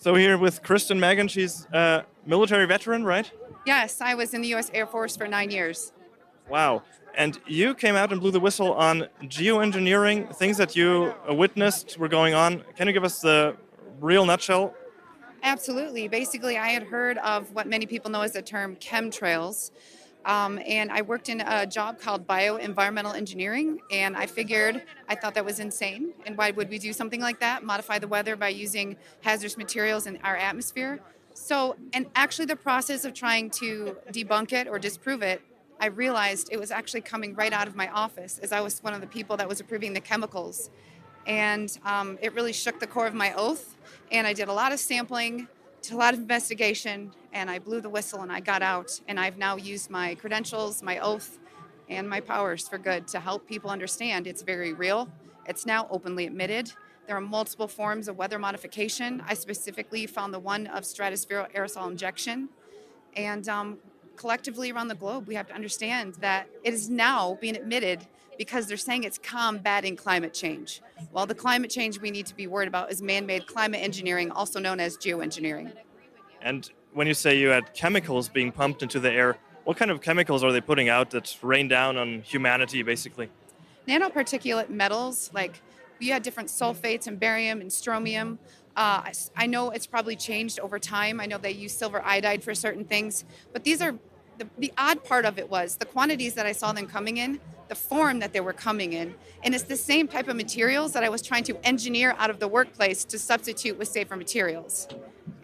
So here with Kristen Megana, she's a military veteran, right? Yes, I was in the U.S. Air Force for 9 years. Wow. And you came out and blew the whistle on geoengineering, things that you witnessed were going on. Can you give us the real nutshell? Absolutely. Basically, I had heard of what many people know as the term chemtrails. And I worked in a job called bioenvironmental engineering, and I thought that was insane. And why would we do something like that? Modify the weather by using hazardous materials in our atmosphere? So, and actually the process of trying to debunk it or disprove it, I realized it was actually coming right out of my office, as I was one of the people that was approving the chemicals. And it really shook the core of my oath. And I did a lot of sampling, did a lot of investigation, and I blew the whistle and I got out. And I've now used my credentials, my oath, and my powers for good to help people understand it's very real. It's now openly admitted. There are multiple forms of weather modification. I specifically found the one of stratospheric aerosol injection. And collectively around the globe, we have to understand that it is now being admitted because they're saying it's combating climate change. Well, the climate change we need to be worried about is man-made climate engineering, also known as geoengineering. And when you say you had chemicals being pumped into the air, what kind of chemicals are they putting out that rain down on humanity, basically? Nanoparticulate metals, like we had different sulfates and barium and strontium. I know it's probably changed over time. I know they use silver iodide for certain things, but these are the odd part of it was the quantities that I saw them coming in, the form that they were coming in, and it's the same type of materials that I was trying to engineer out of the workplace to substitute with safer materials.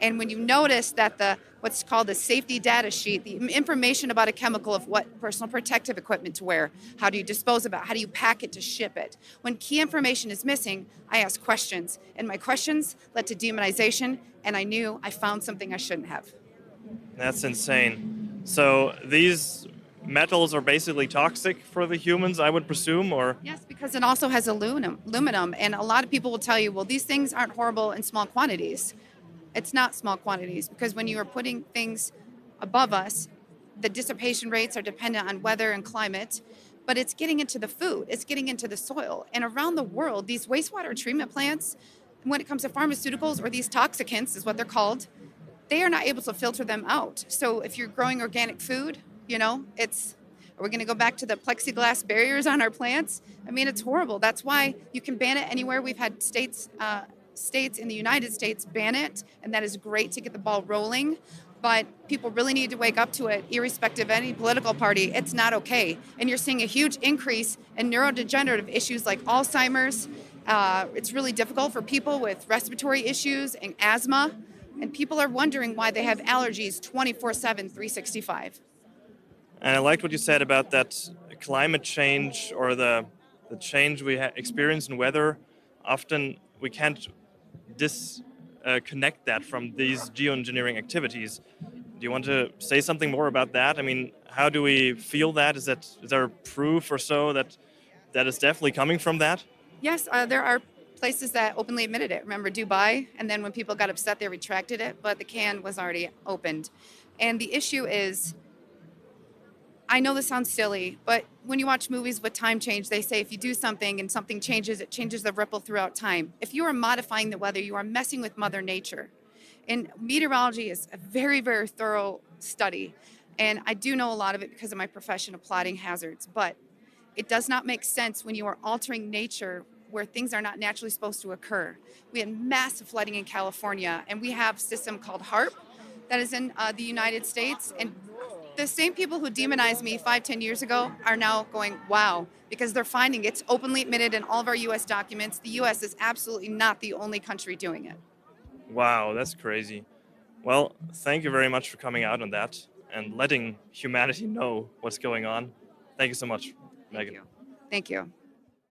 And when you notice that what's called the safety data sheet, the information about a chemical of what personal protective equipment to wear, how do you dispose of it, how do you pack it to ship it, when key information is missing, I ask questions. And my questions led to demonization, and I knew I found something I shouldn't have. That's insane. So these metals are basically toxic for the humans, I would presume, or? Yes, because it also has aluminum, and a lot of people will tell you, well, these things aren't horrible in small quantities. It's not small quantities, because when you are putting things above us, the dissipation rates are dependent on weather and climate, but it's getting into the food, it's getting into the soil. And around the world, these wastewater treatment plants, when it comes to pharmaceuticals, or these toxicants is what they're called, they are not able to filter them out. So if you're growing organic food, are we going to go back to the plexiglass barriers on our plants? I mean, it's horrible. That's why you can ban it anywhere. We've had states in the United States ban it, and that is great to get the ball rolling. But people really need to wake up to it, irrespective of any political party. It's not okay. And you're seeing a huge increase in neurodegenerative issues like Alzheimer's. It's really difficult for people with respiratory issues and asthma. And people are wondering why they have allergies 24/7, 365. And I liked what you said about that climate change, or the change we experience in weather. Often we can't disconnect that from these geoengineering activities. Do you want to say something more about that? I mean, how do we feel that? Is there proof or so that is definitely coming from that? Yes, there are places that openly admitted it. Remember Dubai? And then when people got upset, they retracted it, but the can was already opened. And the issue is, I know this sounds silly, but when you watch movies with time change, they say if you do something and something changes, it changes the ripple throughout time. If you are modifying the weather, you are messing with Mother Nature. And meteorology is a very, very thorough study. And I do know a lot of it because of my profession of plotting hazards. But it does not make sense when you are altering nature where things are not naturally supposed to occur. We had massive flooding in California, and we have a system called HARP that is in the United States. And the same people who demonized me 5-10 years ago are now going, wow, because they're finding it's openly admitted in all of our U.S. documents. The U.S. is absolutely not the only country doing it. Wow, that's crazy. Well, thank you very much for coming out on that and letting humanity know what's going on. Thank you so much, Megan. Thank you.